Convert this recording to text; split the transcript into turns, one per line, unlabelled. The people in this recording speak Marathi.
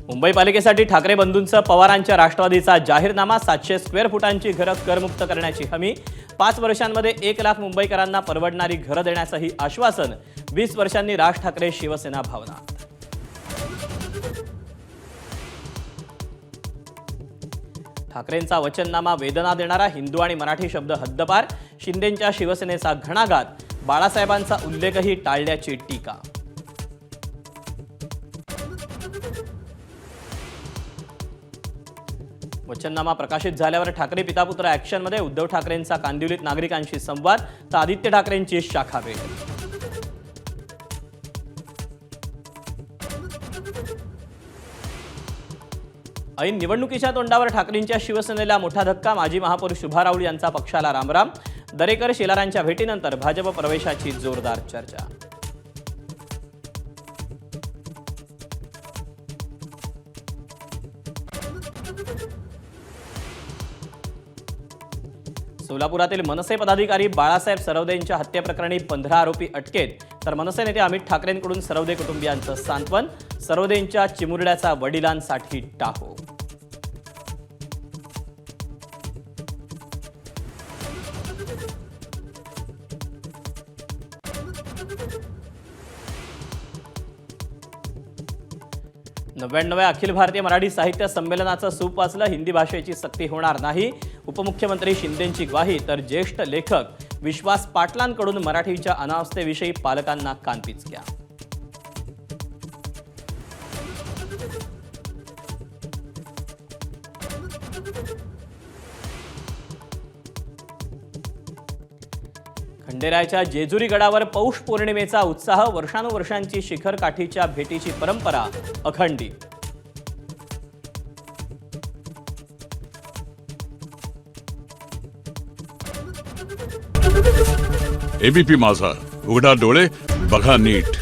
मुंबई पालिकेसाठी ठाकरे बंधूंचा पवारांच्या राष्ट्रवादीचा जाहीरनामा 700 स्क्वेअर फुटांची घरं करमुक्त करण्याची हमी 5 वर्षांमध्ये 1 लाख मुंबईकरांना परवडणारी घरं देण्याचंही आश्वासन 20 वर्षांनी राज ठाकरे शिवसेना भावनात। ठाकरेंचा वचननामा वेदना देणारा हिंदू आणि मराठी शब्द हद्दपार, शिंदेंच्या शिवसेनेचा घणाघात, बाळासाहेबांचा उल्लेखही टाळल्याची टीका। वचननामा प्रकाशित झाल्यावर ठाकरे पितापुत्र ॲक्शनमध्ये उद्धव ठाकरेंचा कांदिवलीत नागरिकांशी संवाद तर आदित्य ठाकरेंची शाखा भेट। ऐन निवडणुकीच्या तोंडावर ठाकरेंच्या शिवसेनेला मोठा धक्का, माजी महापौर शुभा राऊळ यांचा पक्षाला रामराम, दरेकर शेलारांच्या भेटीनंतर भाजप प्रवेशाची जोरदार चर्चा। सोलापुरातील मनसे पदाधिकारी बाळासाहेब सरवदेंच्या हत्येप्रकरणी 15 आरोपी अटकेत, तर मनसे नेते अमित ठाकरेंकडून सरवदे कुटुंबियांचं सांत्वन, सरवदेंच्या चिमुरड्याचा वडिलांसाठी टाहो। नव्याण्णव्या अखिल भारतीय मराठी साहित्य संमेलनाचं सूप वाचलं, हिंदी भाषेची सक्ती होणार नाही, उपमुख्यमंत्री शिंदेंची ग्वाही, तर ज्येष्ठ लेखक विश्वास पाटलांकडून मराठीच्या अनावस्थेविषयी पालकांना कानपिचक्या। खंडेरायाच्या जेजुरी गडावर पौष पौर्णिमेचा उत्साह, वर्षानुवर्षांची शिखर काठीच्या भेटीची परंपरा अखंडित।
एबीपी माझा, उघडा डोळे बघा नीट।